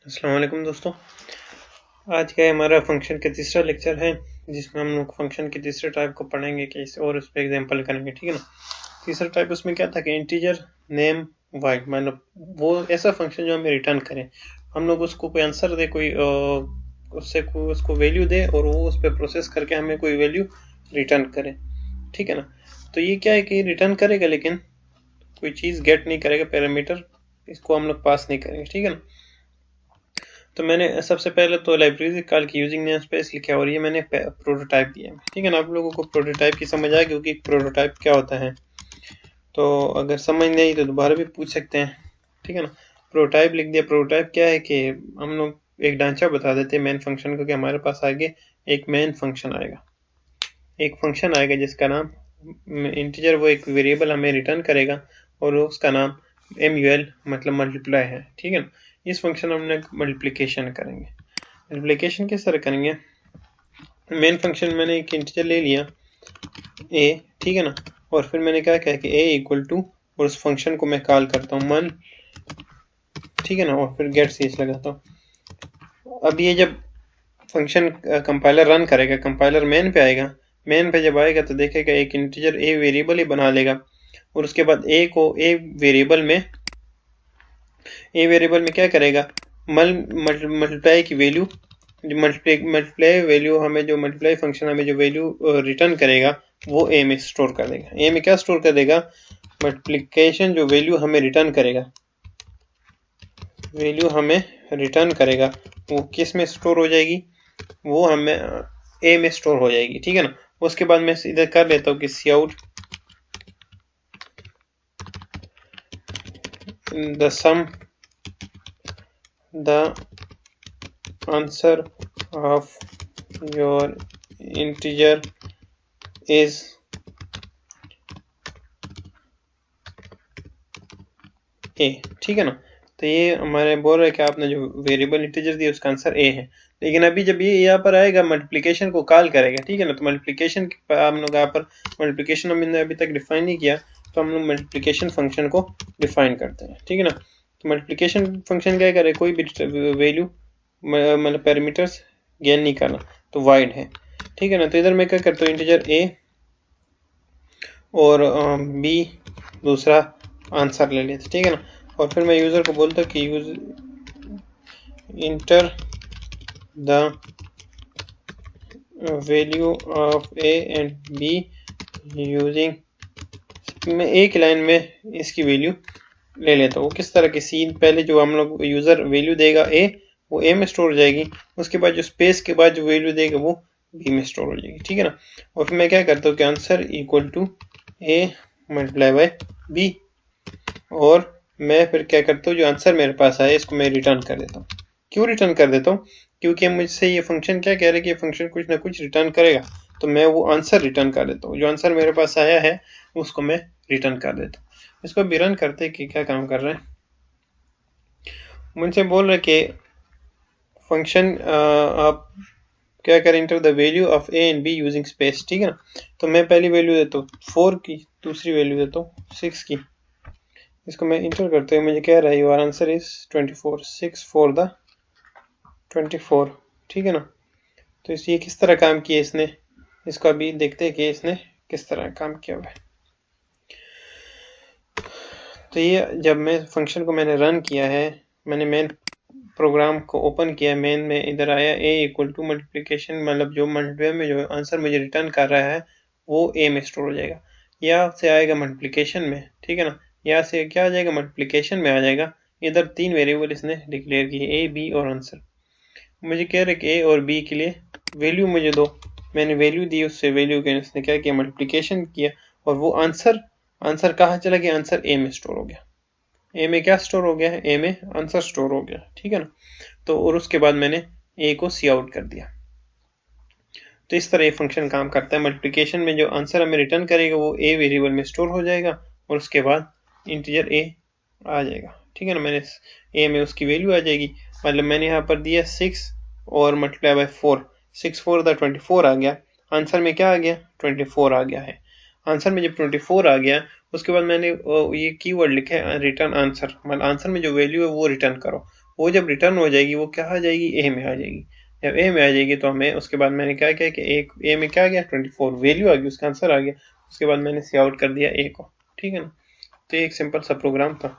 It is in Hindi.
अस्सलाम वालेकुम दोस्तों। आज का हमारा फंक्शन का तीसरा लेक्चर है जिसमें हम लोग फंक्शन की तीसरे टाइप को पढ़ेंगे कि और उस पर एग्जांपल करेंगे। ठीक है ना। तीसरा टाइप उसमें क्या था कि इंटीजर नेम वाइड, मतलब वो ऐसा फंक्शन जो हमें रिटर्न करे, हम लोग उसको कोई आंसर दे, कोई उसको वैल्यू दे और वो उस पर प्रोसेस करके हमें कोई वैल्यू रिटर्न करे। ठीक है ना। तो ये क्या है कि रिटर्न करेगा लेकिन कोई चीज़ गेट नहीं करेगा, पैरामीटर इसको हम लोग पास नहीं करेंगे। ठीक है ना। तो मैंने सबसे पहले तो लाइब्रेरी कॉल की यूजिंग नेम स्पेस लिखा और ये मैंने प्रोटोटाइप दिया। ठीक है ना। आप लोगों को प्रोटोटाइप की समझ आएगी क्योंकि प्रोटोटाइप क्या होता है, तो अगर समझ नहीं तो दोबारा भी पूछ सकते हैं। ठीक है ना। प्रोटोटाइप लिख दिया। प्रोटोटाइप क्या है कि हम लोग एक ढांचा बता देते हैं मेन फंक्शन को कि हमारे पास आगे एक मेन फंक्शन आएगा, एक फंक्शन आएगा जिसका नाम इंटीजर, वो एक वेरिएबल हमें रिटर्न करेगा और उसका नाम MUL मतलब मल्टीप्लाई है। ठीक है ना। इस फंक्शन हमने मल्टीप्लिकेशन करेंगे। मल्टीप्लिकेशन किस तरह करेंगे, मेन फंक्शन मैंने एक इंटीजर ले लिया a, ठीक है ना, और फिर मैंने क्या कहा कि a इक्वल टू, और उस फंक्शन को मैं कॉल करता हूँ मन, ठीक है ना, और फिर गेट सीज लगाता हूँ। अब ये जब फंक्शन कंपाइलर रन करेगा, कंपाइलर मेन पे आएगा, मेन पे जब आएगा तो देखेगा एक इंटीजर a वेरिएबल ही बना लेगा और उसके बाद a को a वेरिएबल में क्या करेगा, मल्टीप्लाई की वैल्यू, मल्टीप्लाई वैल्यू हमें जो मल्टीप्लाई फंक्शन हमें जो वैल्यू रिटर्न करेगा वो a में स्टोर कर देगा। a में क्या स्टोर कर देगा, मल्टीप्लिकेशन जो वैल्यू हमें रिटर्न करेगा वो किस में स्टोर हो जाएगी, वो हमें a में स्टोर हो जाएगी। ठीक है ना। उसके बाद मैं इधर कर लेता हूँ कि see out the sum the answer of your integer is a। ठीक है ना। तो ये हमारे बोल रहे हैं कि आपने जो वेरिएबल इंटीजर दिया उसका आंसर a है, लेकिन अभी जब ये यहाँ पर आएगा मल्टीप्लिकेशन को कॉल करेगा। ठीक है ना। तो मल्टीप्लिकेशन हम लोग यहाँ पर मल्टीप्लिकेशन हमने अभी तक डिफाइन नहीं किया, तो हम लोग मल्टीप्लिकेशन फंक्शन को डिफाइन करते हैं। ठीक है ना। तो मल्टीप्लिकेशन फंक्शन क्या करे, कोई भी वैल्यू मतलब पैरामीटर्स गेन नहीं करना, तो वाइड है। ठीक है ना। तो इधर मैं क्या करता हूँ, इंटीजर a और b दूसरा आंसर ले लेते। ठीक है ना। और फिर मैं यूजर को बोलता कि use enter the value of a and b using, मैं एक लाइन में इसकी वैल्यू ले लेता हूँ। किस तरह की सीन, पहले जो हम लोग यूजर वैल्यू देगा a, वो a में स्टोर हो जाएगी, उसके बाद जो स्पेस के बाद जो वैल्यू देगा वो b में स्टोर हो जाएगी। ठीक है ना। और फिर मैं क्या करता हूँ कि answer equal to a multiply by b, और मैं फिर क्या करता हूँ, जो आंसर मेरे पास आया इसको मैं रिटर्न कर देता हूँ। क्यों रिटर्न कर देता हूँ, क्योंकि मुझसे ये फंक्शन क्या कह रहा है कि ये फंक्शन कुछ ना कुछ रिटर्न करेगा, तो मैं वो आंसर रिटर्न कर देता हूँ। जो आंसर मेरे पास आया है उसको मैं रिटर्न कर देता हूँ। इसको भी रन करते कि क्या काम कर रहे हैं। मुझसे बोल रहे कि फंक्शन आप क्या करें, enter the value of a and b using space. ठीक है ना। तो मैं पहली वैल्यू देता हूँ 4 की, दूसरी वैल्यू देता हूँ 6 की, इसको मैं इंटर करते हुए मुझे कह रहा है your answer is 24, 6 for the 24। ठीक है ना। तो ये किस तरह काम किया इसने, इसको अभी देखते हैं कि इसने किस तरह काम किया हुआ है। तो ये जब मैं फंक्शन को मैंने रन किया है, मैंने मेन प्रोग्राम को ओपन किया, मेन में इधर आया a इक्वल टू मल्टीप्लिकेशन, मतलब जो मल्टीप्लाई में जो आंसर मुझे रिटर्न कर रहा है वो a में स्टोर हो जाएगा, यहाँ से आएगा मल्टीप्लिकेशन में। ठीक है ना। यहाँ से क्या आ जाएगा, मल्टीप्लिकेशन में आ जाएगा। इधर 3 वेरिएबल इसने डिक्लेयर किए, a b और आंसर। मुझे कह रहे कि a और b के लिए वैल्यू मुझे दो, मैंने वैल्यू दी, उससे वैल्यू के इसने क्या किया, मल्टीप्लिकेशन किया, और वो आंसर कहाँ चला गया, आंसर a में स्टोर हो गया। ए में क्या स्टोर हो गया है, ए में आंसर स्टोर हो गया। ठीक है ना। तो और उसके बाद मैंने ए को सी आउट कर दिया। तो इस तरह ये फंक्शन काम करता है। मल्टीप्लिकेशन में जो आंसर हमें रिटर्न करेगा वो ए वेरिएबल में स्टोर हो जाएगा और उसके बाद इंटीजर ए आ जाएगा। ठीक है ना। मैंने ए में उसकी वैल्यू आ जाएगी, मतलब मैंने यहाँ पर दिया 6 और मल्टीप्लाई बाय 4, 6 4 द 24 आ गया। आंसर में क्या आ गया, 24 आ गया है। आंसर में जब 24 आ गया, उसके बाद मैंने ये कीवर्ड लिखा है रिटर्न आंसर, मतलब आंसर में जो वैल्यू है वो रिटर्न करो। वो जब रिटर्न हो जाएगी वो क्या आ जाएगी, ए में आ जाएगी। जब ए में आ जाएगी तो हमें उसके बाद मैंने क्या किया कि एक ए में क्या आ गया 24 वैल्यू आ गई, उसका आंसर आ गया। उसके बाद मैंने सी आउट कर दिया ए को, ठीक है ना। तो एक सिंपल सा प्रोग्राम था।